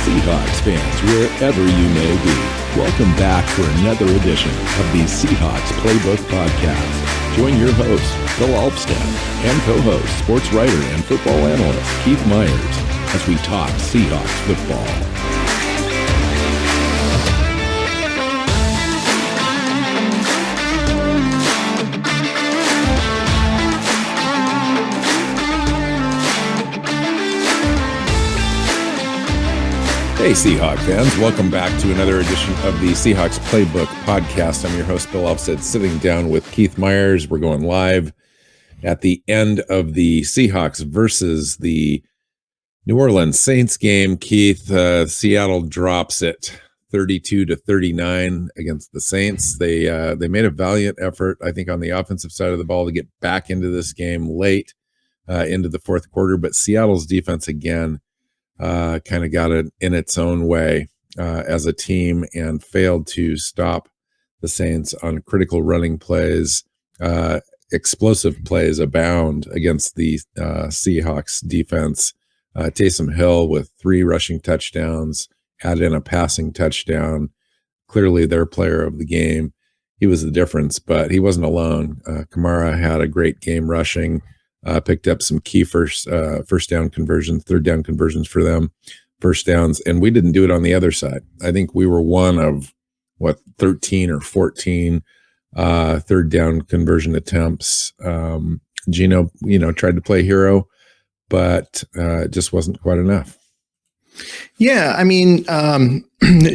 Seahawks fans, wherever you may be, welcome back for another edition of the Seahawks Playbook Podcast. Join your host, Bill Alpstead, and co-host, sports writer and football analyst Keith Myers, as we talk Seahawks football. Hey, Seahawk fans. Welcome back to another edition of the Seahawks Playbook Podcast. I'm your host, Bill Alpstead, sitting down with Keith Myers. We're going live at the end of the Seahawks versus the New Orleans Saints game. Keith, Seattle drops it 32-39 against the Saints. They made a valiant effort, I think, on the offensive side of the ball to get back into this game late into the fourth quarter. But Seattle's defense, again, kind of got it in its own way as a team and failed to stop the Saints on critical running plays. Explosive plays abound against the Seahawks defense. Taysom Hill with 3 rushing touchdowns, had in a passing touchdown. Clearly their player of the game. He was the difference, but he wasn't alone. Kamara had a great game rushing. Picked up some key first down conversions, third down conversions for them, first downs, and we didn't do it on the other side. I think we were one of 13 or 14 third down conversion attempts. Geno, tried to play hero, but it just wasn't quite enough. Yeah, I mean,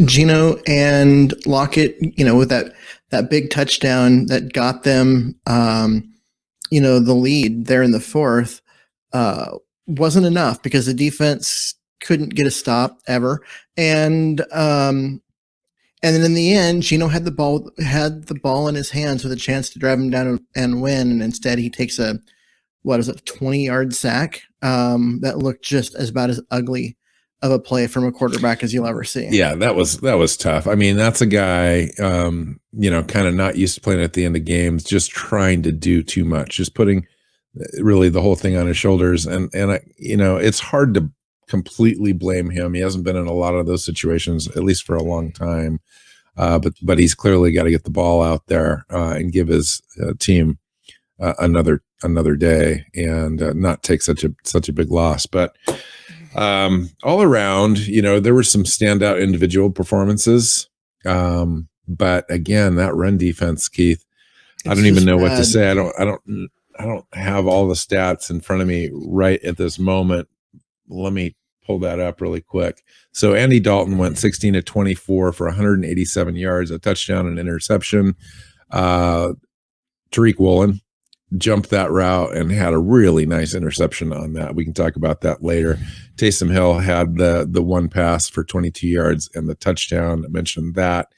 Geno and Lockett, with that big touchdown that got them. The lead there in the fourth wasn't enough because the defense couldn't get a stop ever. And then in the end, Geno had the ball in his hands with a chance to drive him down and win. And instead he takes a 20-yard sack that looked just about as ugly of a play from a quarterback as you'll ever see. Yeah, that was tough. I mean, that's a guy, kind of not used to playing at the end of games, just trying to do too much, just putting really the whole thing on his shoulders. And it's hard to completely blame him. He hasn't been in a lot of those situations, at least for a long time. But he's clearly got to get the ball out there and give his team another day and not take such a big loss. But all around, there were some standout individual performances. But again, that run defense, Keith, I don't even know what to say. I don't have all the stats in front of me right at this moment. Let me pull that up really quick. So Andy Dalton went 16-24 for 187 yards, a touchdown, and interception. Tariq Woolen jumped that route and had a really nice interception on that. We can talk about that later. Taysom Hill had the one pass for 22 yards and the touchdown. I mentioned that.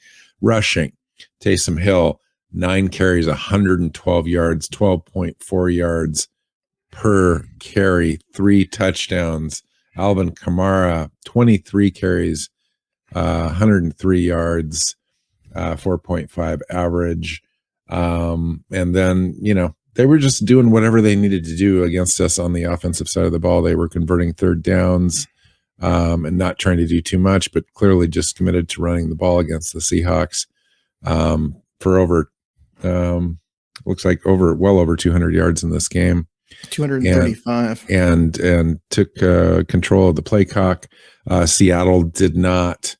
Rushing, Taysom Hill, 9 carries, 112 yards, 12.4 yards per carry, 3 touchdowns. Alvin Kamara, 23 carries, 103 yards, 4.5 average. And then, they were just doing whatever they needed to do against us on the offensive side of the ball. They were converting third downs and not trying to do too much, but clearly just committed to running the ball against the Seahawks for looks like well over 200 yards in this game. 235. And took control of the play clock. Seattle did not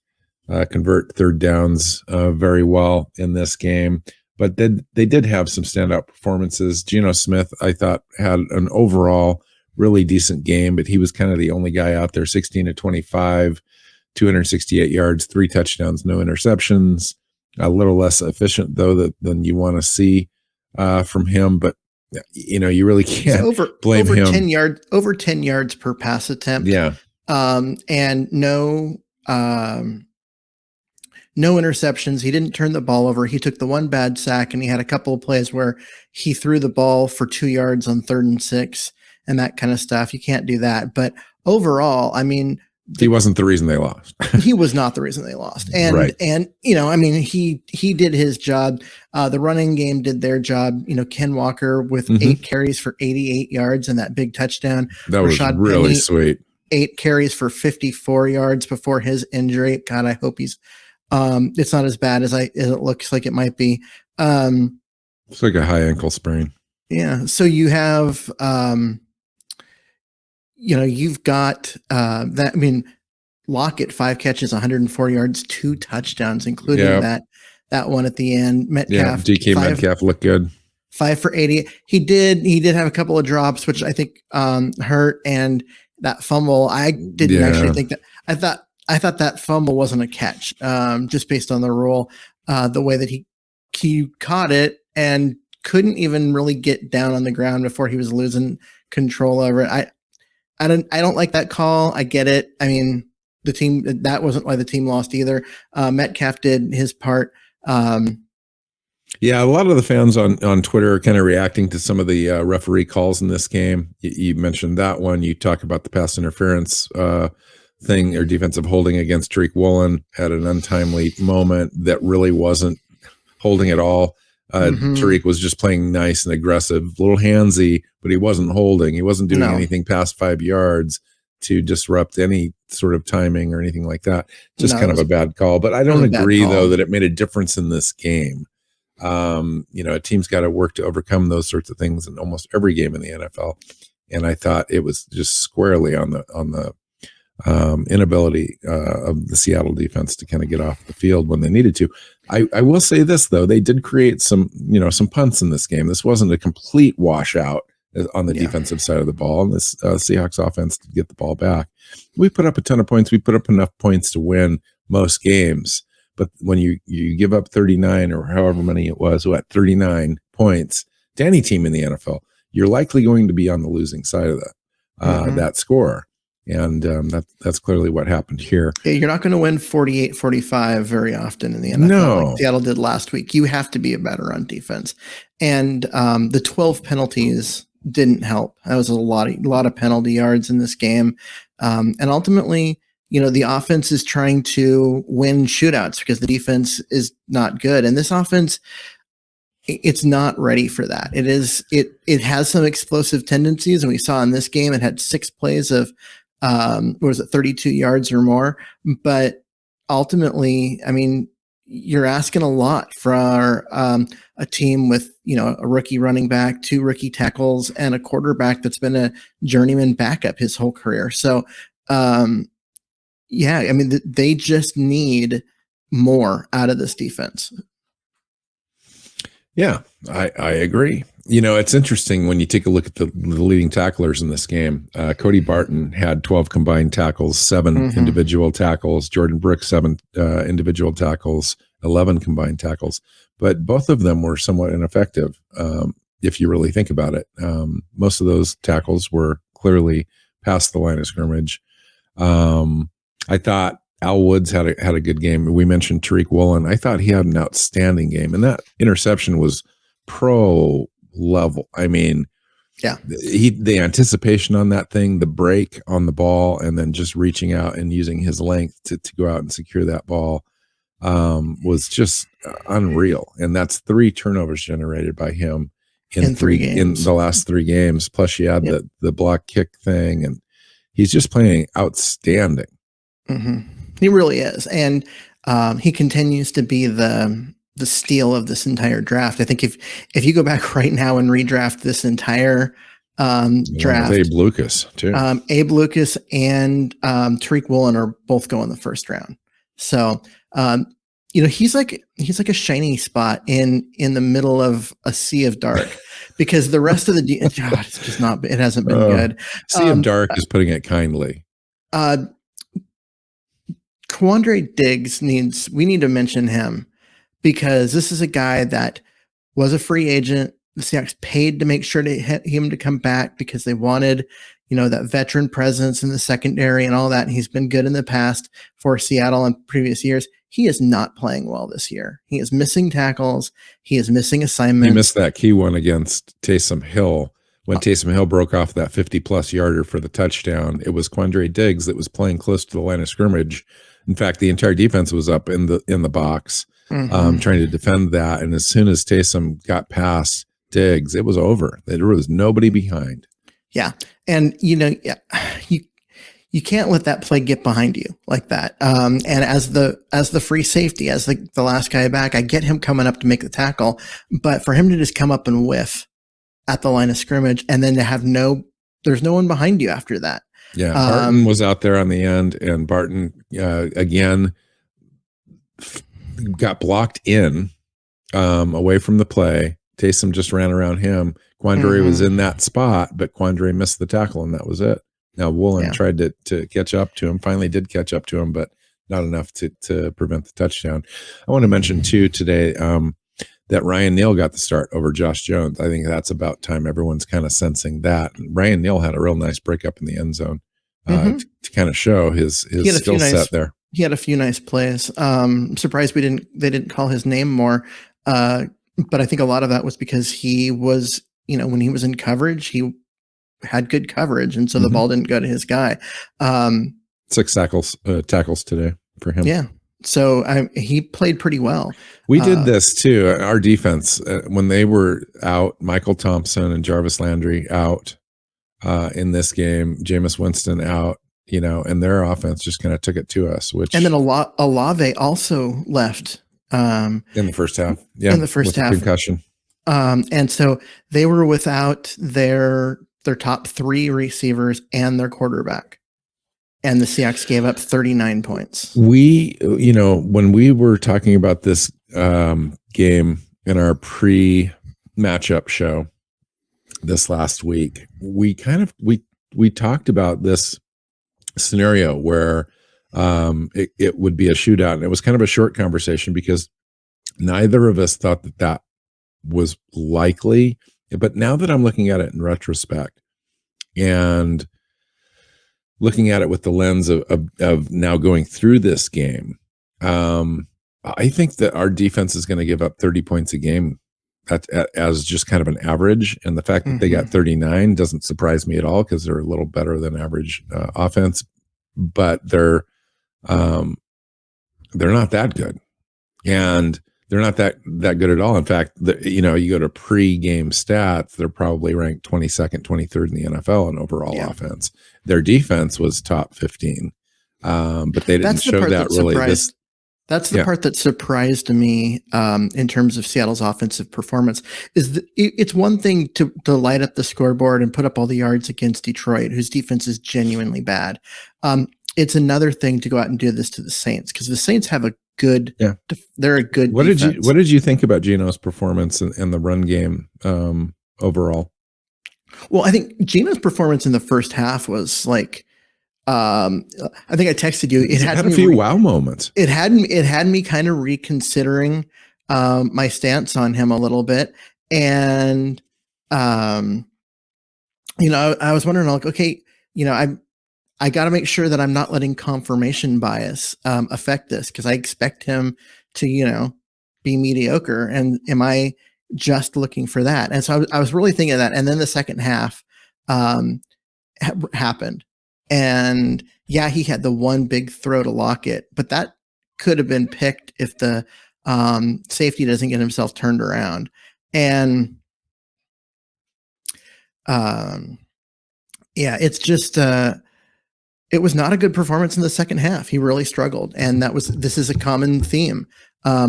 convert third downs very well in this game. But they did have some standout performances. Geno Smith, I thought, had an overall really decent game, but he was kind of the only guy out there, 16-25, 268 yards, 3 touchdowns, no interceptions. A little less efficient, though, than you want to see from him. But, you really can't blame him. Over 10 yards per pass attempt. Yeah. And no interceptions. He didn't turn the ball over. He took the one bad sack, and he had a couple of plays where he threw the ball for 2 yards on 3rd and 6 and that kind of stuff. You can't do that. But overall, I mean, he wasn't the reason they lost. He was not the reason they lost. And, right. And, he did his job. The running game did their job. Ken Walker with 8 carries for 88 yards and that big touchdown. That was really sweet. 8 carries for 54 yards before his injury. God, I hope he's it's not as bad as it looks like it might be. It's like a high ankle sprain. Yeah. So you have you've got that. I mean, Lockett, 5 catches, 104 yards, 2 touchdowns, including that one at the end. Metcalf, DK Metcalf looked good. 5 for 80. He did have a couple of drops, which I think hurt, and that fumble. I didn't actually think that. I thought that fumble wasn't a catch, just based on the rule, the way that he caught it and couldn't even really get down on the ground before he was losing control over it. I don't like that call. I get it. I mean, that wasn't why the team lost either. Metcalf did his part. Yeah, a lot of the fans on Twitter are kind of reacting to some of the referee calls in this game. You mentioned that one. You talk about the pass interference thing or defensive holding against Tariq Woolen at an untimely moment that really wasn't holding at all. Tariq was just playing nice and aggressive, a little handsy, but he wasn't holding. He wasn't doing anything past 5 yards to disrupt any sort of timing or anything like that. Just kind of a bad call. But I don't agree, though, that it made a difference in this game. A team's got to work to overcome those sorts of things in almost every game in the NFL. And I thought it was just squarely on the inability of the Seattle defense to kind of get off the field when they needed to. I will say this, though, they did create some punts in this game. This wasn't a complete washout on the defensive side of the ball. And this Seahawks offense did get the ball back. We put up a ton of points. We put up enough points to win most games. But when you give up 39 or however many it was, 39 points to any team in the NFL, you're likely going to be on the losing side of that score. And that's clearly what happened here. Yeah, you're not going to win 48-45 very often in the NFL like Seattle did last week. You have to be a better on defense. And the 12 penalties didn't help. That was a lot of penalty yards in this game. And ultimately, the offense is trying to win shootouts because the defense is not good. And this offense, it's not ready for that. It has some explosive tendencies. And we saw in this game, it had 6 plays of, 32 yards or more. But ultimately, I mean, you're asking a lot for a team with, a rookie running back, 2 rookie tackles, and a quarterback that's been a journeyman backup his whole career. So, I mean, they just need more out of this defense. Yeah, I agree. It's interesting when you take a look at the leading tacklers in this game. Cody Barton had 12 combined tackles, 7 individual tackles. Jordan Brooks, 7 individual tackles, 11 combined tackles. But both of them were somewhat ineffective, if you really think about it. Most of those tackles were clearly past the line of scrimmage. I thought Al Woods had a good game. We mentioned Tariq Woolen. I thought he had an outstanding game, and that interception was pro level. I mean, the anticipation on that thing, the break on the ball, and then just reaching out and using his length to go out and secure that ball was just unreal. And that's 3 turnovers generated by him in 3 games. In the last 3 games. Plus, you add the block kick thing, and he's just playing outstanding. He really is, and he continues to be the steal of this entire draft. I think if you go back right now and redraft this entire draft, Abe Lucas too. Abe Lucas and Tariq Woolen are both going the first round. So he's like a shiny spot in the middle of a sea of dark, because the rest of the it's just not. It hasn't been good. Sea of dark is putting it kindly. Quandre Diggs we need to mention him, because this is a guy that was a free agent. The Seahawks paid to make sure to hit him to come back because they wanted, that veteran presence in the secondary and all that. And he's been good in the past for Seattle in previous years. He is not playing well this year. He is missing tackles. He is missing assignments. He missed that key one against Taysom Hill. When Taysom Hill broke off that 50-plus yarder for the touchdown, it was Quandre Diggs that was playing close to the line of scrimmage. In fact, the entire defense was up in the box, trying to defend that. And as soon as Taysom got past Diggs, it was over. There was nobody behind. Yeah, and you you can't let that play get behind you like that. And as the free safety, as the last guy back, I get him coming up to make the tackle, but for him to just come up and whiff at the line of scrimmage and then to have there's no one behind you after that. Yeah. Barton was out there on the end, and Barton, again, got blocked in, away from the play. Taysom just ran around him. Quandre was in that spot, but Quandre missed the tackle, and that was it. Now Woolen tried to catch up to him, finally did catch up to him, but not enough to prevent the touchdown. I want to mention too today that Ryan Neal got the start over Josh Jones. I think that's about time. Everyone's kind of sensing that. And Ryan Neal had a real nice breakup in the end zone to kind of show his skill set there. He had a few nice plays. I'm surprised they didn't call his name more. But I think a lot of that was because he was, when he was in coverage, he had good coverage, and so the ball didn't go to his guy. 6 tackles today for him. Yeah. So he played pretty well. We did this too. Our defense, when they were out, Michael Thompson and Jarvis Landry out in this game, Jameis Winston out, and their offense just kind of took it to us. And then Olave also left in the first half. Yeah, in the first half, concussion. And so they were without their top 3 receivers and their quarterback. And the Seahawks gave up 39 points. We, when we were talking about this game in our pre-matchup show this last week, we talked about this scenario where it would be a shootout. And it was kind of a short conversation because neither of us thought that was likely. But now that I'm looking at it in retrospect and looking at it with the lens of now going through this game, I think that our defense is going to give up 30 points a game as just kind of an average. And the fact that they got 39 doesn't surprise me at all because they're a little better than average offense, but they're not that good. And they're not that good at all. In fact, you go to pre-game stats, they're probably ranked 22nd, 23rd in the NFL in overall offense. Their defense was top 15, but they didn't show that really. That's the part that surprised me in terms of Seattle's offensive performance. Is that it's one thing to light up the scoreboard and put up all the yards against Detroit, whose defense is genuinely bad. It's another thing to go out and do this to the Saints, because the Saints have a good. Yeah, they're a good. What did you think about Geno's performance and the run game overall? Well, I think Geno's performance in the first half was like. I think I texted you. It had a few wow moments. It had me kind of reconsidering my stance on him a little bit, and I was wondering, like, okay, I got to make sure that I'm not letting confirmation bias affect this, because I expect him to, be mediocre. And am I just looking for that? And so I was really thinking of that. And then the second half happened. And yeah, he had the one big throw to Lockett, but that could have been picked if the safety doesn't get himself turned around. And it's just it was not a good performance in the second half. He really struggled, and this is a common theme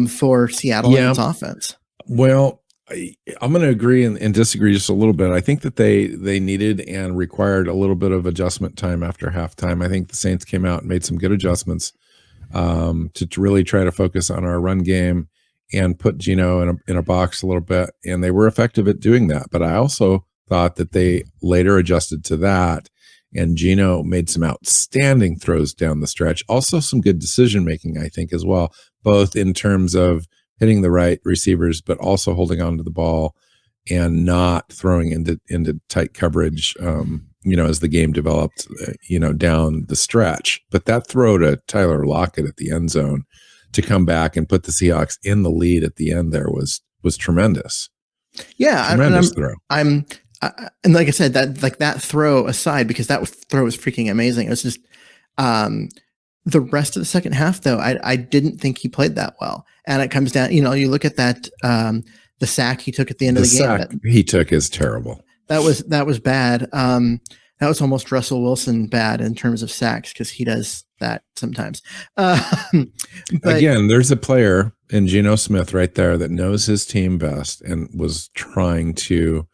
for Seattle and its offense. Well, I'm going to agree and disagree just a little bit. I think that they needed and required a little bit of adjustment time after halftime. I think the Saints came out and made some good adjustments to really try to focus on our run game and put Geno in a box a little bit, and they were effective at doing that. But I also thought that they later adjusted to that, and Geno made some outstanding throws down the stretch. Also some good decision making, I think, as well, both in terms of hitting the right receivers, but also holding on to the ball and not throwing into tight coverage, as the game developed, down the stretch. But that throw to Tyler Lockett at the end zone to come back and put the Seahawks in the lead at the end there was tremendous. Yeah. Tremendous throw. And like I said, that throw aside, because that throw was freaking amazing. It was just, the rest of the second half, though, I didn't think he played that well. And it comes down, you look at that, the sack he took at the end of the game. The sack he took is terrible. That was bad. That was almost Russell Wilson bad in terms of sacks because he does that sometimes. But Again, there's a player in Geno Smith right there that knows his team best and was trying to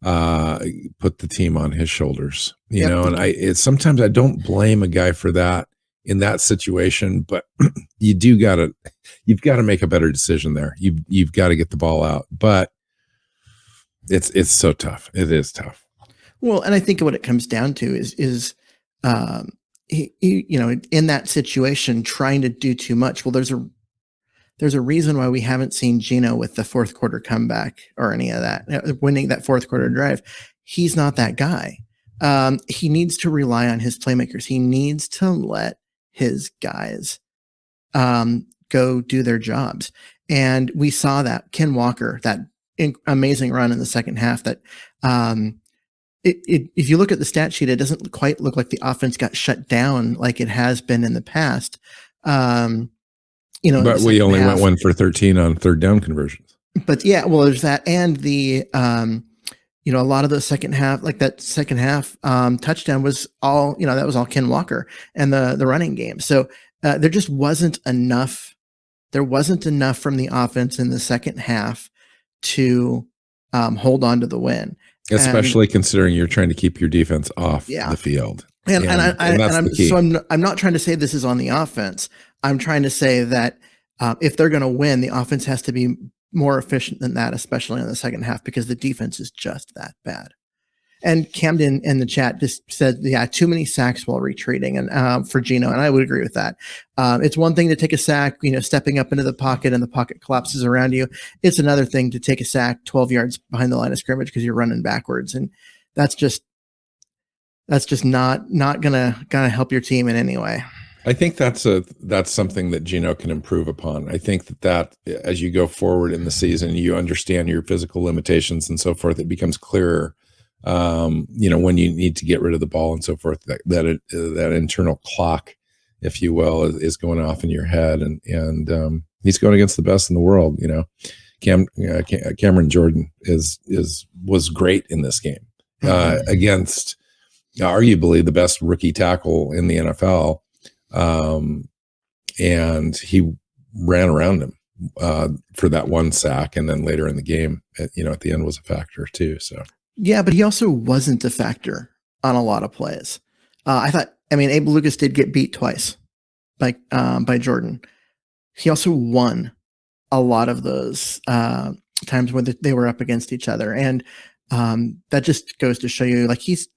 put the team on his shoulders, you know, and sometimes I don't blame a guy for that in that situation, but you've got to make a better decision there. You've got to get the ball out, but it's so tough. It is tough. Well, and I think what it comes down to is you know, in that situation, trying to do too much. Well, there's a reason why we haven't seen Geno with the fourth quarter comeback or any of that, winning that fourth quarter drive. He's not that guy. He needs to rely on his playmakers. He needs to let his guys go do their jobs. And we saw that Ken Walker, that amazing run in the second half that if you look at the stat sheet, it doesn't quite look like the offense got shut down like it has been in the past. You know, but we only went 1 for 13 on third down conversions. But yeah, well, there's that, and the you know, a lot of the second half, like that second half touchdown was all, you know, that was all Ken Walker and the running game. So there just wasn't enough. There wasn't enough from the offense in the second half to hold on to the win. Especially considering you're trying to keep your defense off the field. And I'm not trying to say this is on the offense. I'm trying to say that if they're going to win, the offense has to be more efficient than that, especially in the second half, because the defense is just that bad. And Camden in the chat just said, yeah, too many sacks while retreating, and for Geno, and I would agree with that. It's one thing to take a sack, you know, stepping up into the pocket and the pocket collapses around you. It's another thing to take a sack 12 yards behind the line of scrimmage because you're running backwards, and that's just not gonna help your team in any way. I think that's something that Geno can improve upon. I think that as you go forward in the season, you understand your physical limitations and so forth. It becomes clearer, you know, when you need to get rid of the ball and so forth. That internal clock, if you will, is going off in your head, and he's going against the best in the world. You know, Cameron Jordan was great in this game against arguably the best rookie tackle in the NFL. And he ran around him for that one sack, and then later in the game, you know, at the end was a factor too. So yeah, but he also wasn't a factor on a lot of plays. I mean, Abe Lucas did get beat twice by Jordan. He also won a lot of those times when they were up against each other, and that just goes to show you, like, he's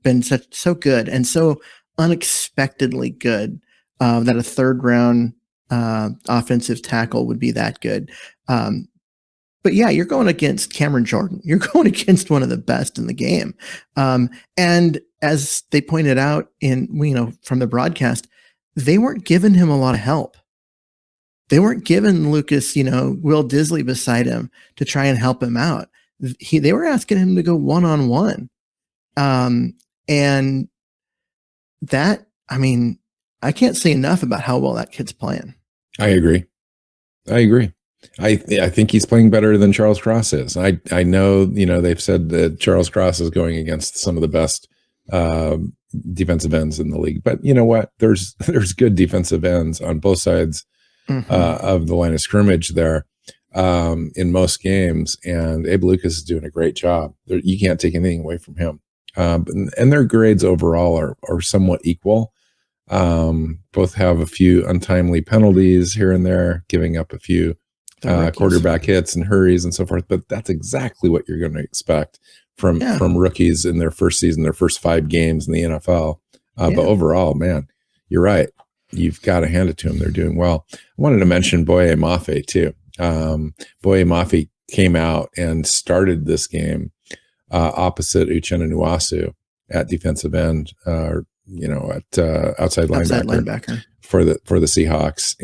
been so good and so unexpectedly good that a third round offensive tackle would be that good. But yeah, you're going against Cameron Jordan. You're going against one of the best in the game. And as they pointed out from the broadcast, they weren't giving him a lot of help. They weren't giving Lucas, Will Dissly beside him to try and help him out. They were asking him to go one-on-one. And that, I mean, I can't say enough about how well that kid's playing. I agree. I think he's playing better than Charles Cross is. I know, they've said that Charles Cross is going against some of the best defensive ends in the league, but you know what? There's good defensive ends on both sides of the line of scrimmage there in most games, and Abe Lucas is doing a great job. You can't take anything away from him. And their grades overall are somewhat equal. Both have a few untimely penalties here and there, giving up a few quarterback hits and hurries and so forth. But that's exactly what you're going to expect from rookies in their first season, their first 5 games in the NFL. But overall, man, you're right. You've got to hand it to them. They're doing well. I wanted to mention Boye Mafe too. Boye Mafe came out and started this game opposite Uchenna Nwasu at defensive end, at outside linebacker for the Seahawks.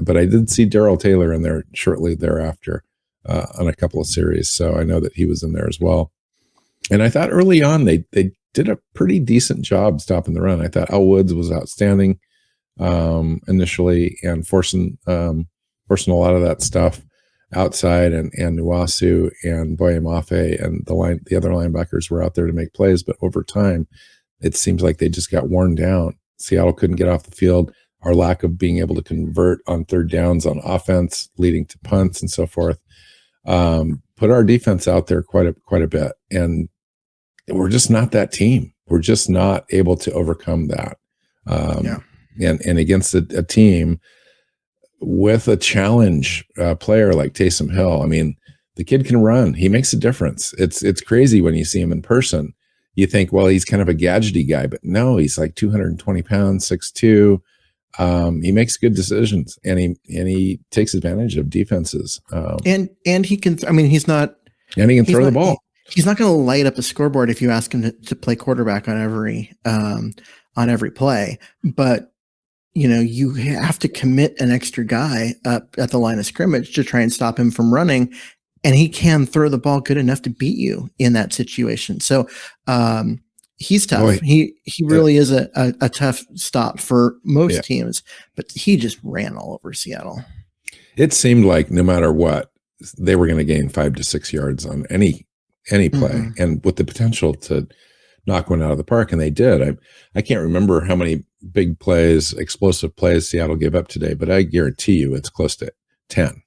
But I did see Darrell Taylor in there shortly thereafter on a couple of series, so I know that he was in there as well. And I thought early on they did a pretty decent job stopping the run. I thought Al Woods was outstanding initially and forcing a lot of that stuff. outside, and Nuwasu and Boye Mafe and the other linebackers were out there to make plays. But over time, it seems like they just got worn down. Seattle couldn't get off the field. Our lack of being able to convert on third downs on offense, leading to punts and so forth, put our defense out there quite a bit. And we're just not that team. We're just not able to overcome that. And against a team with a challenge player like Taysom Hill, I mean, the kid can run. He makes a difference. It's crazy when you see him in person. You think, well, he's kind of a gadgety guy, but no, he's like 220 pounds, 6'2". He makes good decisions, and he takes advantage of defenses. And he can. I mean, he's not. And he can throw the ball. He's not going to light up a scoreboard if you ask him to play quarterback on every play. But you have to commit an extra guy up at the line of scrimmage to try and stop him from running, and he can throw the ball good enough to beat you in that situation. So he's tough. Boy, he really is a tough stop for most teams, but he just ran all over Seattle. It seemed like no matter what, they were going to gain 5 to 6 yards on any play, and with the potential to knock one out of the park, and they did. I can't remember how many big plays, explosive plays Seattle gave up today, but I guarantee you it's close to 10.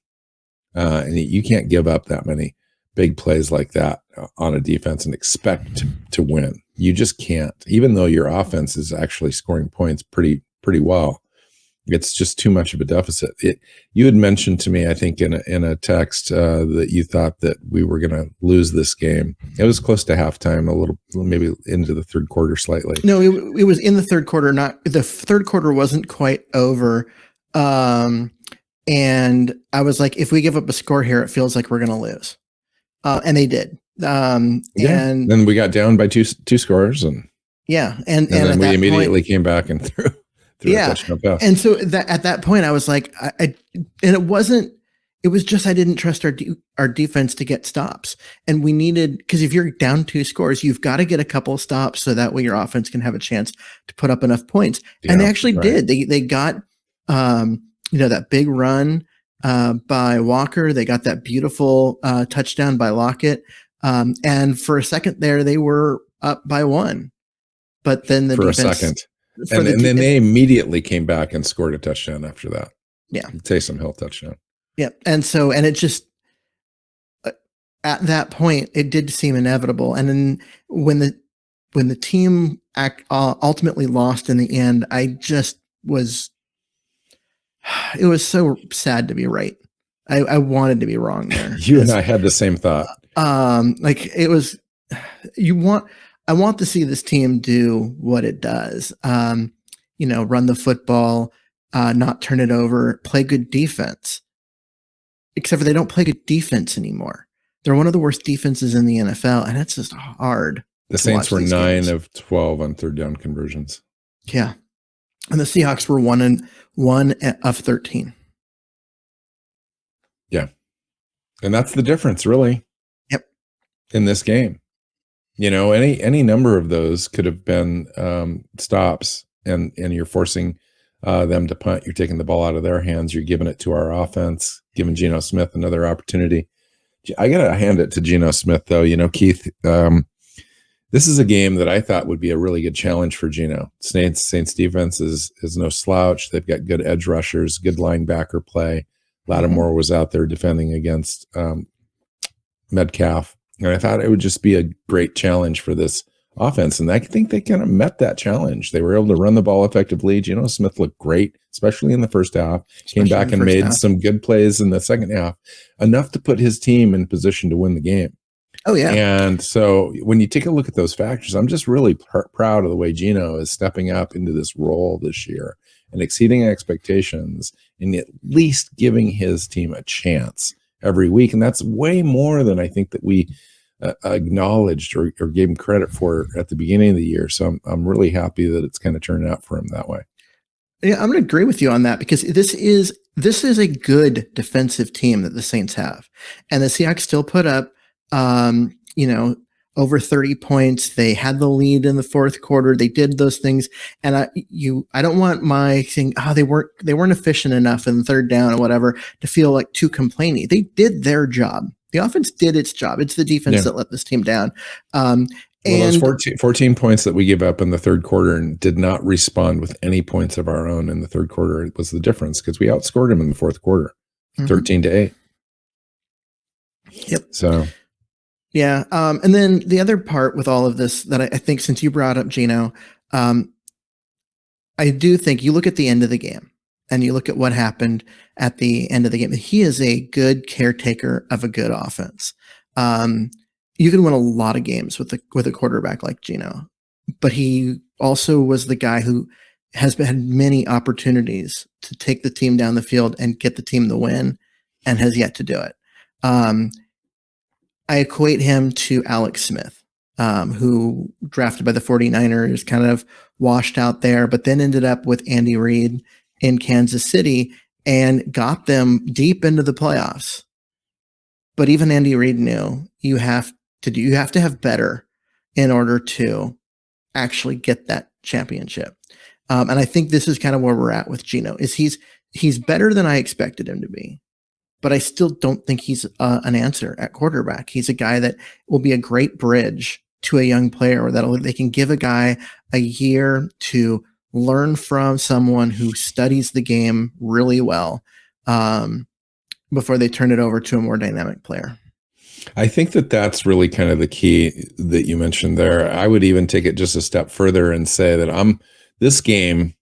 And you can't give up that many big plays like that on a defense and expect to win. You just can't, even though your offense is actually scoring points pretty well. It's just too much of a deficit. You had mentioned to me, I think in a text, that you thought that we were going to lose this game. It was close to halftime, a little, maybe into the third quarter slightly. No, it was in the third quarter. The third quarter wasn't quite over. And I was like, if we give up a score here, it feels like we're going to lose. And they did. And then we got down by two scores, and and then we immediately came back and threw a touchdown pass. And so at that point, I was like, and it was just I didn't trust our defense to get stops, and we needed, because if you're down 2 scores, you've got to get a couple of stops so that way your offense can have a chance to put up enough points. And they actually did. They got that big run by Walker. They got that beautiful touchdown by Lockett. And for a second there, they were up by 1. But then the defense, a second. And then they immediately came back and scored a touchdown after that. Yeah. Taysom Hill touchdown. Yeah. And it just, at that point, it did seem inevitable. And then when the team ultimately lost in the end, it was so sad to be right. I wanted to be wrong there. You and I had the same thought. I want to see this team do what it does. Run the football, not turn it over, play good defense. Except for they don't play good defense anymore. They're one of the worst defenses in the NFL, and it's just hard. The Saints were 9 of 12 on third down conversions. Yeah. And the Seahawks were 1 of 13. Yeah. And that's the difference, really. Yep. In this game. Any number of those could have been stops, and you're forcing them to punt. You're taking the ball out of their hands. You're giving it to our offense, giving Geno Smith another opportunity. I got to hand it to Geno Smith, though. Keith, this is a game that I thought would be a really good challenge for Geno. Saints defense is no slouch. They've got good edge rushers, good linebacker play. Lattimore was out there defending against Metcalf. And I thought it would just be a great challenge for this offense. And I think they kind of met that challenge. They were able to run the ball effectively. Geno Smith looked great, especially in the first half. Came back and made some good plays in the second half, enough to put his team in position to win the game. Oh, yeah. And so when you take a look at those factors, I'm just really proud of the way Geno is stepping up into this role this year and exceeding expectations and at least giving his team a chance every week. And that's way more than I think that we acknowledged or gave him credit for at the beginning of the year. So I'm really happy that it's kind of turned out for him that way. Yeah, I'm going to agree with you on that, because this is a good defensive team that the Saints have, and the Seahawks still put up, a over 30 points. They had the lead in the fourth quarter. They did those things. And I don't want my saying, they weren't efficient enough in third down or whatever to feel like too complaining. They did their job. The offense did its job. It's the defense that let this team down. Those 14 points that we gave up in the third quarter and did not respond with any points of our own in the third quarter was the difference, because we outscored them in the fourth quarter, 13-8. Yep. So, yeah. And then the other part with all of this that I think, since you brought up Geno, I do think you look at the end of the game and you look at what happened at the end of the game. He is a good caretaker of a good offense. You can win a lot of games with a quarterback like Geno, but he also was the guy who has had many opportunities to take the team down the field and get the team the win, and has yet to do it. I equate him to Alex Smith, who drafted by the 49ers, kind of washed out there, but then ended up with Andy Reid in Kansas City and got them deep into the playoffs. But even Andy Reid knew you have to have better in order to actually get that championship. And I think this is kind of where we're at with Geno. Is he's better than I expected him to be, but I still don't think he's an answer at quarterback. He's a guy that will be a great bridge to a young player, or that they can give a guy a year to learn from someone who studies the game really well before they turn it over to a more dynamic player. I think that that's really kind of the key that you mentioned there. I would even take it just a step further and say that this game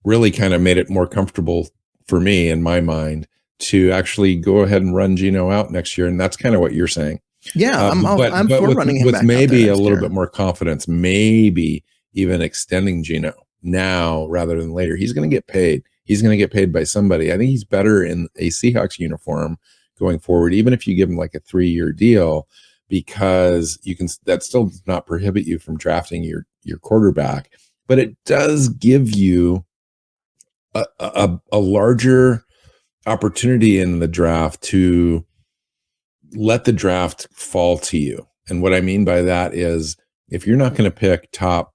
really kind of made it more comfortable for me in my mind to actually go ahead and run Geno out next year. And that's kind of what you're saying. Yeah, I'm for running him with back maybe a little year. bit more confidence, maybe even extending Geno now rather than later. He's going to get paid. He's going to get paid by somebody. I think he's better in a Seahawks uniform going forward, even if you give him like a 3-year deal, because that still does not prohibit you from drafting your quarterback, but it does give you a larger opportunity in the draft to let the draft fall to you. And what I mean by that is, if you're not going to pick top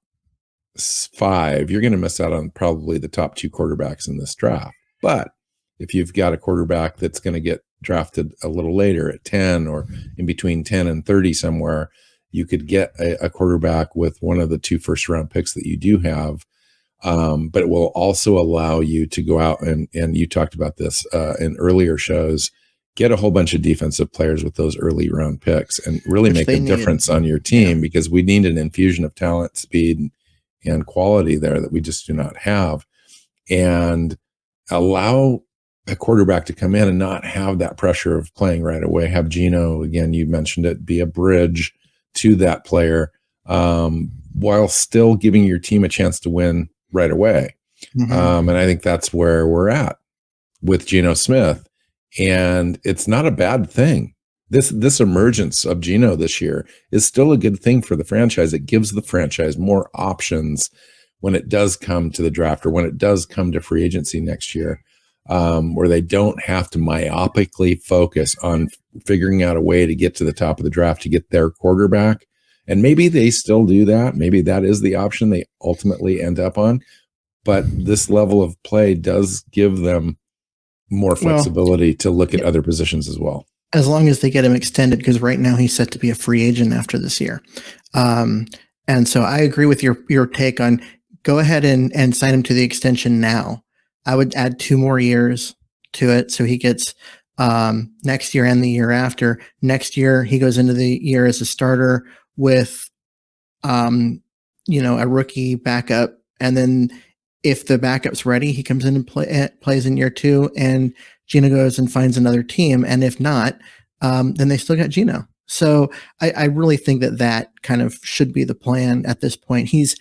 5, you're going to miss out on probably the top 2 quarterbacks in this draft. But if you've got a quarterback that's going to get drafted a little later at 10 or in between 10 and 30 somewhere, you could get a quarterback with one of the 2 first-round picks that you do have. But it will also allow you to go out and you talked about this in earlier shows, get a whole bunch of defensive players with those early round picks and really make a difference on your team, because we need an infusion of talent, speed, and quality there that we just do not have. And allow a quarterback to come in and not have that pressure of playing right away. Have Geno, again, you mentioned it, be a bridge to that player, while still giving your team a chance to win right away. And I think that's where we're at with Geno Smith. And it's not a bad thing. This emergence of Geno this year is still a good thing for the franchise. It gives the franchise more options when it does come to the draft, or when it does come to free agency next year, where they don't have to myopically focus on figuring out a way to get to the top of the draft to get their quarterback. And maybe they still do that. Maybe that is the option they ultimately end up on. But this level of play does give them more flexibility to look at other positions as well. As long as they get him extended, because right now he's set to be a free agent after this year. And so I agree with your take on go ahead and sign him to the extension now. I would add 2 more years to it, so he gets next year and the year after. Next year, he goes into the year as a starter with, a rookie backup, and then if the backup's ready, he comes in and plays in year 2, and Geno goes and finds another team. And if not, then they still got Geno. So I really think that kind of should be the plan at this point. He's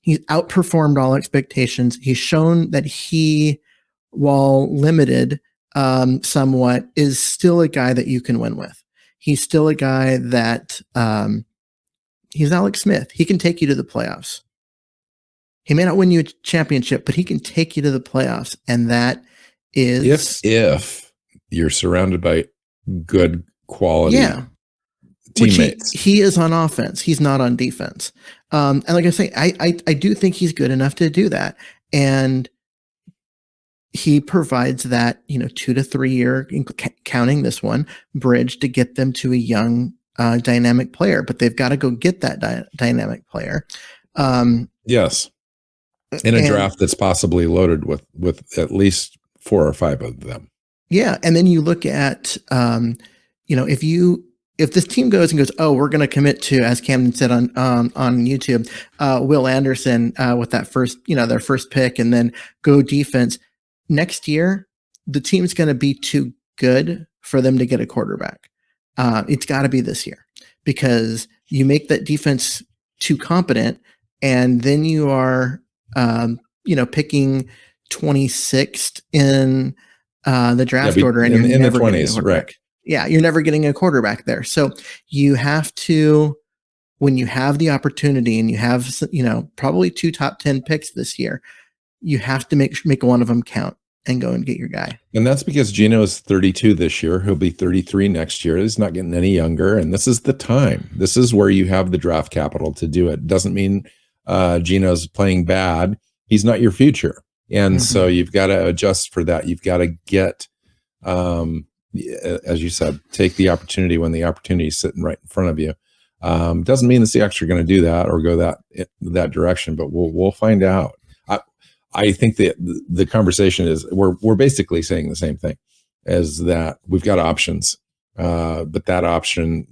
outperformed all expectations. He's shown that he, while limited somewhat, is still a guy that you can win with. He's still a guy that he's Alex Smith. He can take you to the playoffs. He may not win you a championship, but he can take you to the playoffs. And that is if you're surrounded by good quality teammates. He is on offense. He's not on defense. And like I say, I do think he's good enough to do that. And he provides that, 2 to 3 year, counting this one, bridge to get them to a young, dynamic player. But they've got to go get that dynamic player. Yes. In a draft that's possibly loaded with at least 4 or 5 of them. Yeah. And then you look at, if this team goes and goes, oh, we're going to commit to, as Camden said on YouTube, Will Anderson with that first, their first pick, and then go defense next year, the team's going to be too good for them to get a quarterback. It's got to be this year, because you make that defense too competent, and then you are, picking 26th in the draft order, and you're never in the 20s, right? Yeah, you're never getting a quarterback there. So you have to, when you have the opportunity and you have, probably 2 top 10 picks this year, you have to make one of them count and go and get your guy. And that's because Geno is 32 this year. He'll be 33 next year. He's not getting any younger. And this is the time. This is where you have the draft capital to do it. Doesn't mean Geno's playing bad. He's not your future. And so you've got to adjust for that. You've got to get, as you said, take the opportunity when the opportunity is sitting right in front of you. Doesn't mean the Seahawks are going to do that or go that direction, but we'll find out. I think that the conversation is we're basically saying the same thing, as that we've got options, but that option,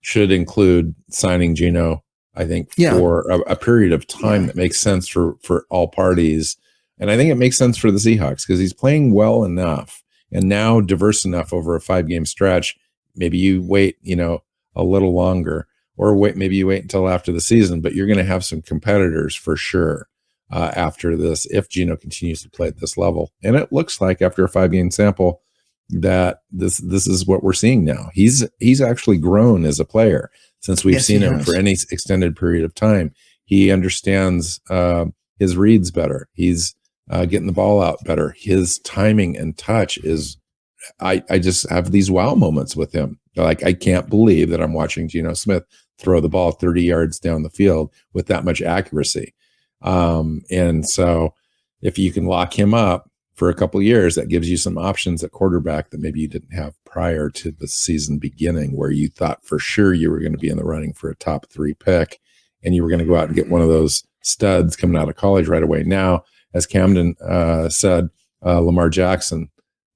should include signing Geno, I think, for a period of time that makes sense for all parties. And I think it makes sense for the Seahawks because he's playing well enough and now diverse enough over a 5-game stretch. Maybe you wait, a little longer, or maybe you wait until after the season, but you're going to have some competitors for sure after this, if Geno continues to play at this level. And it looks like after a 5-game sample that this is what we're seeing now. He's actually grown as a player since we've seen him for any extended period of time. He understands his reads better. He's getting the ball out better. His timing and touch is, I just have these wow moments with him. Like, I can't believe that I'm watching Geno Smith throw the ball 30 yards down the field with that much accuracy. And so if you can lock him up for a couple of years, that gives you some options at quarterback that maybe you didn't have prior to the season beginning, where you thought for sure you were going to be in the running for a top 3 pick and you were going to go out and get one of those studs coming out of college right away. Now, as Camden said, Lamar Jackson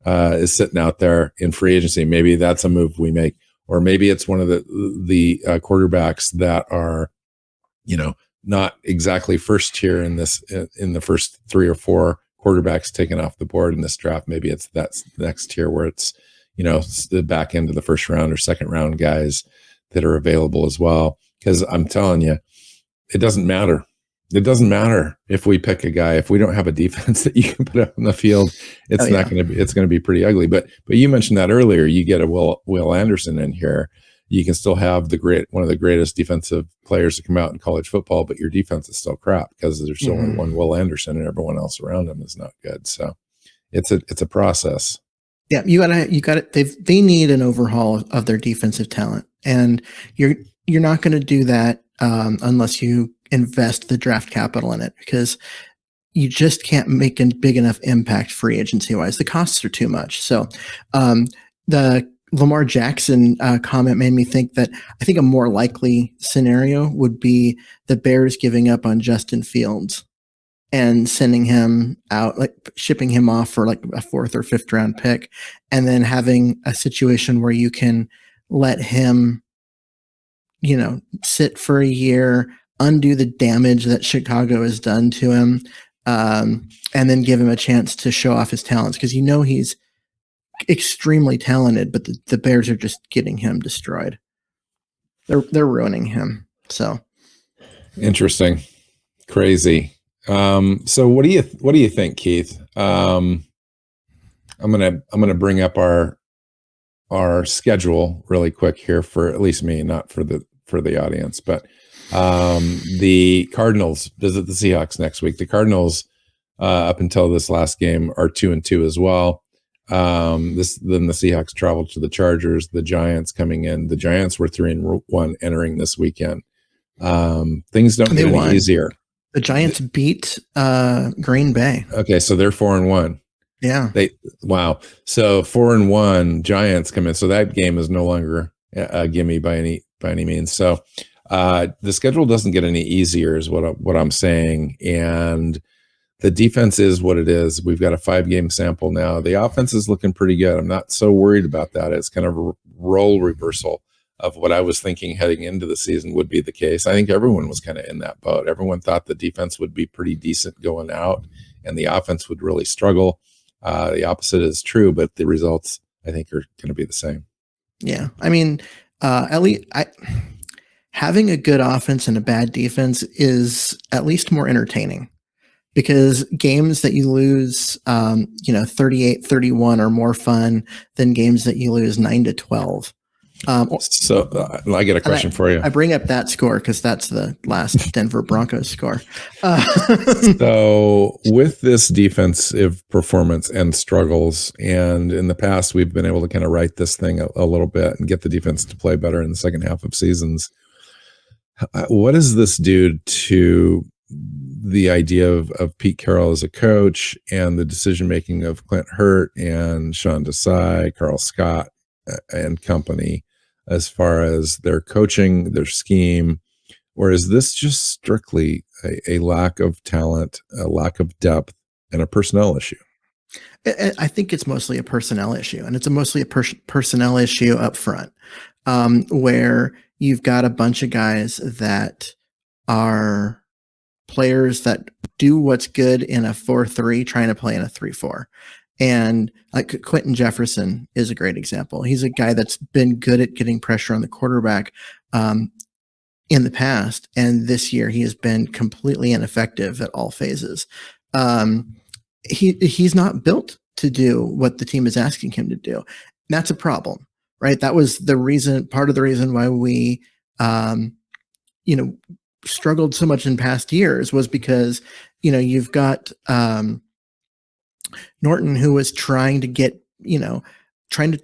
is sitting out there in free agency. Maybe that's a move we make, or maybe it's one of the quarterbacks that are, not exactly first tier in the first 3 or 4 quarterbacks taken off the board in this draft. Maybe it's that next tier where it's, the back end of the first round or second round guys that are available as well. Because I'm telling you, it doesn't matter. It doesn't matter if we pick a guy, if we don't have a defense that you can put up on the field, it's going to be pretty ugly. But you mentioned that earlier. You get a Will Anderson in here, you can still have one of the greatest defensive players to come out in college football, but your defense is still crap because there's still only one Will Anderson and everyone else around him is not good. So it's a process. Yeah, you got it. They need an overhaul of their defensive talent, and you're not going to do that unless you invest the draft capital in it, because you just can't make a big enough impact free agency wise. The costs are too much. So the Lamar Jackson comment made me think that I think a more likely scenario would be the Bears giving up on Justin Fields and sending him out, like shipping him off for like a 4th or 5th round pick, and then having a situation where you can let him, sit for a year, undo the damage that Chicago has done to him, and then give him a chance to show off his talents, because he's extremely talented, but the Bears are just getting him destroyed. They're ruining him. So interesting, crazy. So what do you think, Keith? I'm gonna bring up our schedule really quick here for at least me, not for the audience, but the Cardinals visit the Seahawks next week. The Cardinals, up until this last game, are 2-2 as well. Then the Seahawks traveled to the Chargers. The Giants coming in. The Giants were 3-1 entering this weekend. Things don't get any easier. The Giants beat Green Bay. Okay, so they're 4-1. Yeah. Wow. So 4-1 Giants come in. So that game is no longer a gimme by any means. So the schedule doesn't get any easier, is what I'm saying. And the defense is what it is. We've got a 5-game sample now. The offense is looking pretty good. I'm not so worried about that. It's kind of a role reversal of what I was thinking heading into the season would be the case. I think everyone was kind of in that boat. Everyone thought the defense would be pretty decent going out and the offense would really struggle. The opposite is true, but the results, I think, are going to be the same. Yeah. I mean, at least having a good offense and a bad defense is at least more entertaining, because games that you lose, 38-31 are more fun than games that you lose 9-12. So I get a question for you. I bring up that score because that's the last Denver Broncos score. So with this defensive performance and struggles, and in the past, we've been able to kind of right this thing a little bit and get the defense to play better in the second half of seasons. What does this do to the idea of Pete Carroll as a coach and the decision-making of Clint Hurt and Sean Desai, Carl Scott and company, as far as their coaching, their scheme? Or is this just strictly a lack of talent, a lack of depth, and a personnel issue? I think it's mostly a personnel issue, and it's mostly a personnel issue up front, where you've got a bunch of guys that are players that do what's good in a 4-3 trying to play in a 3-4. And like Quentin Jefferson is a great example. He's a guy that's been good at getting pressure on the quarterback in the past, and this year he has been completely ineffective at all phases. He's not built to do what the team is asking him to do. That's a problem, right? That was part of the reason why we, struggled so much in past years, was because, you've got Norton, who was trying to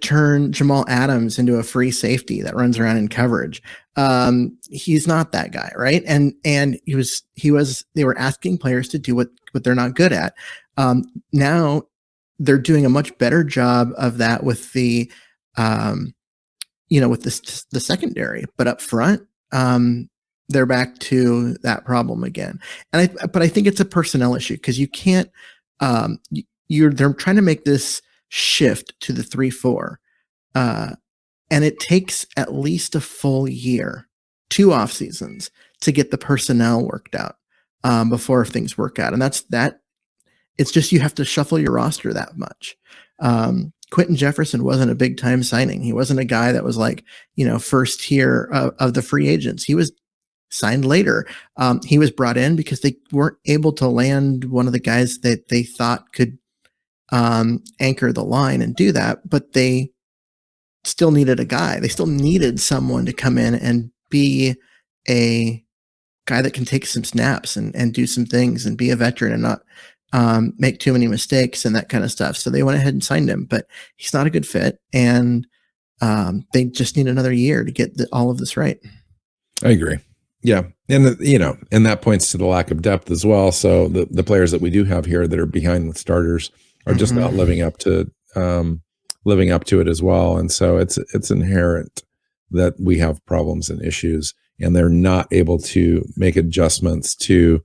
turn Jamal Adams into a free safety that runs around in coverage. He's not that guy, right? And they were asking players to do what they're not good at. Now they're doing a much better job of that with the secondary, but up front, they're back to that problem again. But I think it's a personnel issue, because you can't, they're trying to make this shift to the 3-4. And it takes at least a full year, 2 off seasons, to get the personnel worked out before things work out. And it's just, you have to shuffle your roster that much. Quentin Jefferson wasn't a big time signing. He wasn't a guy that was like, first tier of the free agents. He was signed later. He was brought in because they weren't able to land one of the guys that they thought could anchor the line and do that, but they still needed a guy. They still needed someone to come in and be a guy that can take some snaps and do some things and be a veteran and not make too many mistakes and that kind of stuff. So they went ahead and signed him, but he's not a good fit, and they just need another year to get all of this right. I agree. Yeah. And, and that points to the lack of depth as well. So the players that we do have here that are behind the starters are just not living up to it as well. And so it's inherent that we have problems and issues, and they're not able to make adjustments to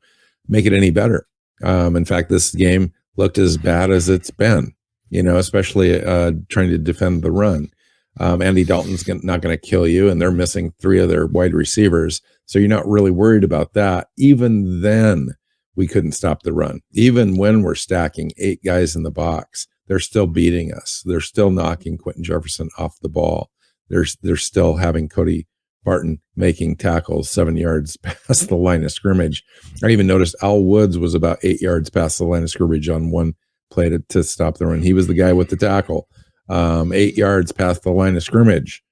make it any better. In fact, this game looked as bad as it's been, especially trying to defend the run. Andy Dalton's not going to kill you, and they're missing 3 of their wide receivers. So you're not really worried about that. Even then, we couldn't stop the run. Even when we're stacking 8 guys in the box, they're still beating us. They're still knocking Quentin Jefferson off the ball. They're still having Cody Barton making tackles 7 yards past the line of scrimmage. I even noticed Al Woods was about 8 yards past the line of scrimmage on one play to stop the run. He was the guy with the tackle, 8 yards past the line of scrimmage,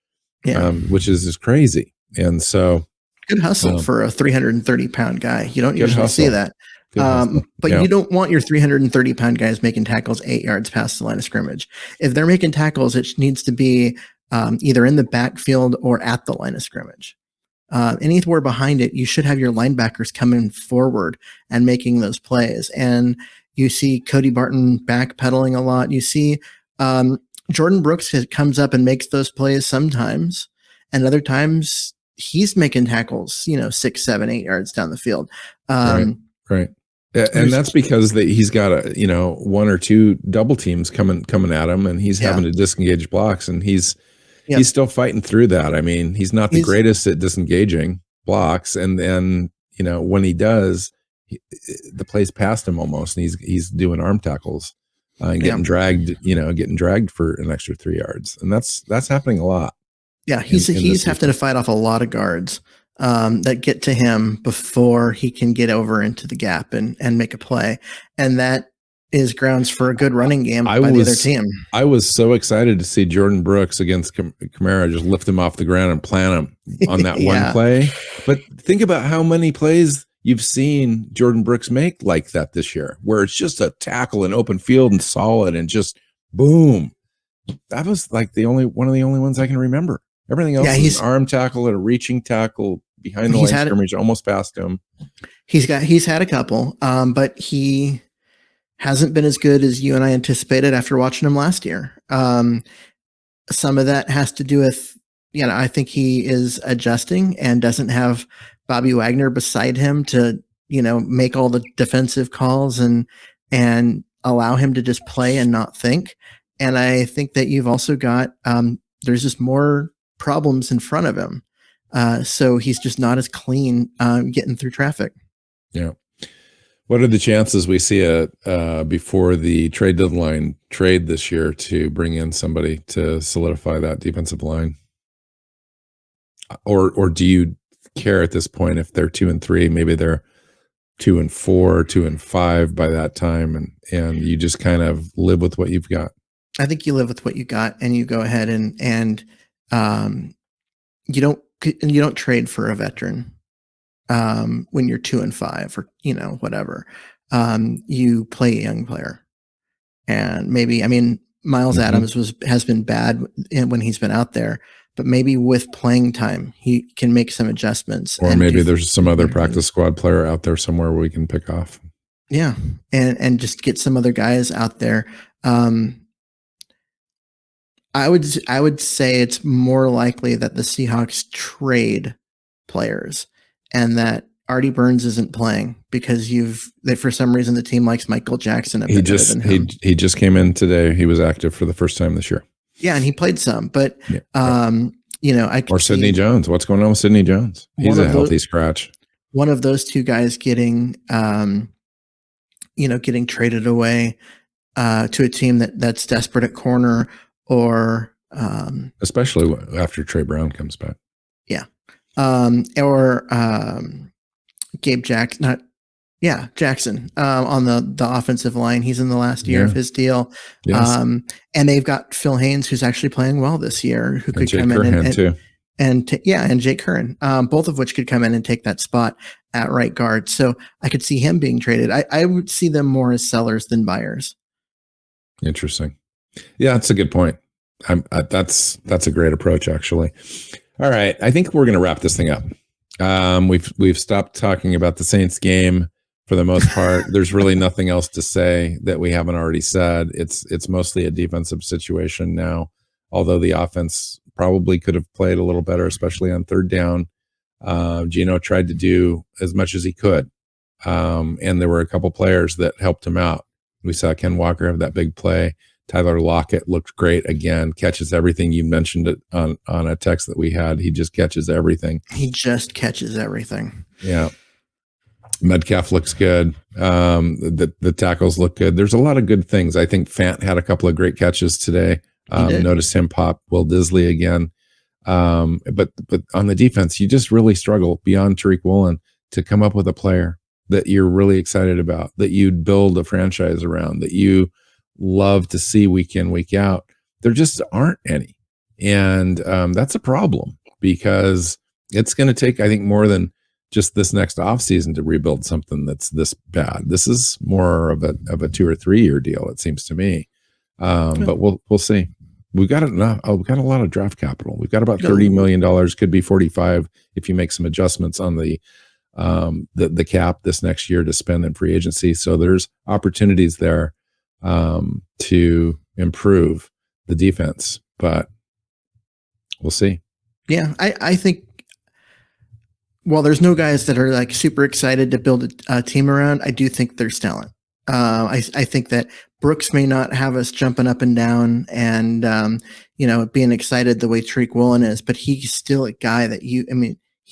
which is just crazy. And so, good hustle for a 330-pound guy. You don't usually see that. Good hustle. But Yeah. you don't want your 330-pound guys making tackles 8 yards past the line of scrimmage. If they're making tackles, it needs to be either in the backfield or at the line of scrimmage. Anywhere behind it, you should have your linebackers coming forward and making those plays. And you see Cody Barton backpedaling a lot. You see Jordan Brooks comes up and makes those plays sometimes, and other times he's making tackles, 6, 7, 8 yards down the field. Right. And that's because he's got one or two double teams coming at him, and he's having to disengage blocks, and he's still fighting through that. I mean, he's not the greatest at disengaging blocks, and then when he does, the plays past him almost, and he's doing arm tackles and getting dragged for an extra 3 yards, and that's happening a lot. Yeah, he's having to fight off a lot of guards that get to him before he can get over into the gap and make a play, and that is grounds for a good running game by the other team. I was so excited to see Jordan Brooks against Kamara just lift him off the ground and plant him on that one play. But think about how many plays you've seen Jordan Brooks make like that this year, where it's just a tackle in open field and solid and just boom. That was like one of the only ones I can remember. Everything else is an arm tackle and a reaching tackle behind the line of scrimmage, almost past him. He's had a couple, but he hasn't been as good as you and I anticipated after watching him last year. Some of that has to do with, I think he is adjusting and doesn't have Bobby Wagner beside him to, make all the defensive calls and allow him to just play and not think. And I think that you've also got, there's just more problems in front of him. So he's just not as clean getting through traffic. Yeah. What are the chances we see before the trade deadline trade this year to bring in somebody to solidify that defensive line? Or do you care at this point if they're 2-3, maybe they're 2-4, 2-5 by that time, and you just kind of live with what you've got? I think you live with what you got, and you go ahead and you don't trade for a veteran. When you're 2-5 or, whatever, you play a young player, and maybe, Miles Adams has been bad when he's been out there, but maybe with playing time, he can make some adjustments. Or maybe there's some other practice squad player out there somewhere where we can pick off. Yeah. And just get some other guys out there. I would say it's more likely that the Seahawks trade players and that Artie Burns isn't playing because for some reason the team likes Michael Jackson. He just came in today. He was active for the first time this year. Yeah, and he played some, but or Sidney Jones. What's going on with Sidney Jones? He's a healthy scratch. One of those two guys getting traded away to a team that's desperate at corner, or especially after Trey Brown comes back. Yeah. Or Gabe Jackson on the offensive line. He's in the last year of his deal. Yes. And they've got Phil Haynes, who's actually playing well this year, who could come in and Jake Curran, both of which could come in and take that spot at right guard. So I could see him being traded. I would see them more as sellers than buyers. Interesting. Yeah, that's a good point. That's a great approach, actually. All right, I think we're going to wrap this thing up. We've stopped talking about the Saints game for the most part. There's really nothing else to say that we haven't already said. It's mostly a defensive situation now, although the offense probably could have played a little better, especially on third down. Gino tried to do as much as he could, and there were a couple players that helped him out. We saw Ken Walker have that big play. Tyler Lockett looked great again, catches everything. You mentioned it on a text that we had. He just catches everything. Yeah. Metcalf looks good. The tackles look good. There's a lot of good things. I think Fant had a couple of great catches today. Noticed him pop Will Disley again. But on the defense, you just really struggle beyond Tariq Woolen to come up with a player that you're really excited about, that you'd build a franchise around, that you love to see week in, week out. There just aren't any. And that's a problem because it's going to take, I think, more than just this next offseason to rebuild something that's this bad. This is more of a 2 or 3 year deal, it seems to me. But we'll see. We've got enough. We've got a lot of draft capital. We've got about $30 million, could be 45 if you make some adjustments on the cap this next year to spend in free agency. So there's opportunities there to improve the defense, but we'll see. Yeah, I think, while there's no guys that are like super excited to build a team around, I do think there's talent. I think that Brooks may not have us jumping up and down and, being excited the way Tariq Woolen is, but he's still a guy that he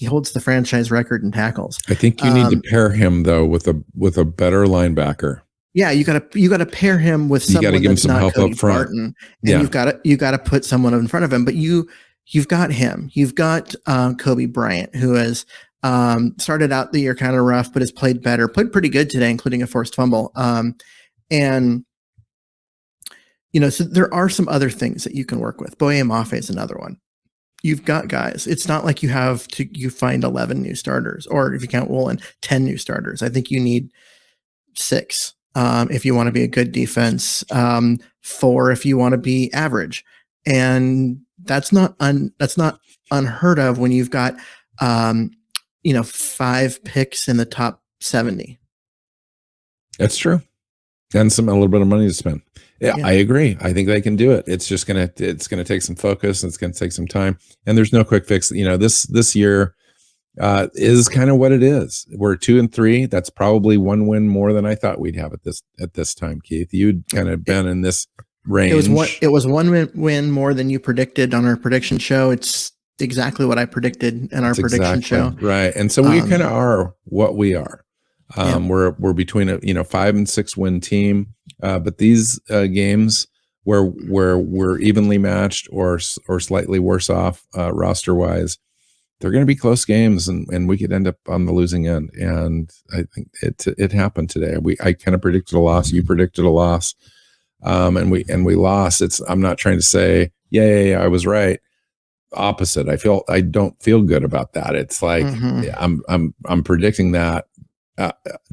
holds the franchise record in tackles. I think you need to pair him though with a better linebacker. Yeah, you gotta pair him with someone. You got to give him some help Cody up front. Barton, and you gotta put someone in front of him. But you've got him. You've got Kobe Bryant, who has started out the year kind of rough, but has played pretty good today, including a forced fumble. So there are some other things that you can work with. Boye Mafe is another one. You've got guys. It's not like you find 11 new starters, or if you count Woolen, 10 new starters. I think you need 6 if you want to be a good defense, 4 if you want to be average, and that's not unheard of when you've got 5 picks in the top 70. That's true, and a little bit of money to spend. Yeah, I agree. I think they can do it. It's just gonna take some focus. It's gonna take some time, and there's no quick fix. This year is kind of what it is. We're 2-3. That's probably 1 win more than I thought we'd have at this time, Keith. You'd kind of been in this range. It was 1 win more than you predicted on our prediction show. It's exactly what I predicted in our prediction show. Right. And so we kind of are what we are. We're between a 5 and 6 win team. But these games where we're evenly matched or slightly worse off roster wise, they're going to be close games, and we could end up on the losing end. And I think it happened today. I kind of predicted a loss. You predicted a loss, and we lost. I'm not trying to say, yeah, I was right. Opposite. I don't feel good about that. It's like I'm predicting that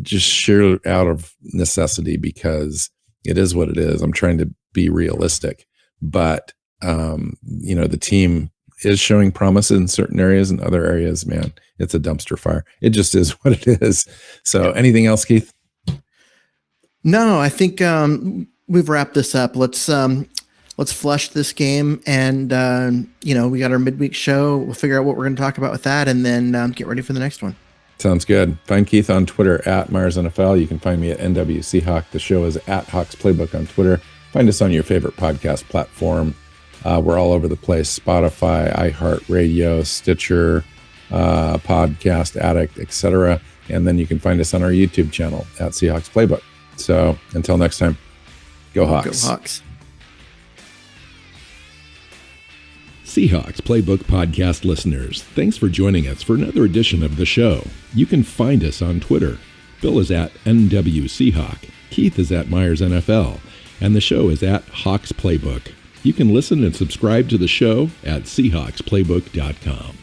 just sheer out of necessity, because it is what it is. I'm trying to be realistic, but the team is showing promise in certain areas, and other areas, man, it's a dumpster fire. It just is what it is. So anything else, Keith? No, I think we've wrapped this up. Let's flush this game, and we got our midweek show. We'll figure out what we're going to talk about with that, and then get ready for the next one. Sounds good. Find Keith on Twitter at Myers NFL. You can find me at NWC Hawk. The show is at Hawks Playbook on Twitter. Find us on your favorite podcast platform. We're all over the place: Spotify, iHeartRadio, Stitcher, Podcast Addict, etc. And then you can find us on our YouTube channel at Seahawks Playbook. So until next time, go Hawks. Go Hawks. Seahawks Playbook podcast listeners, thanks for joining us for another edition of the show. You can find us on Twitter. Bill is at NWCHawk, Keith is at Myers NFL, and the show is at Hawks Playbook. You can listen and subscribe to the show at SeahawksPlaybook.com.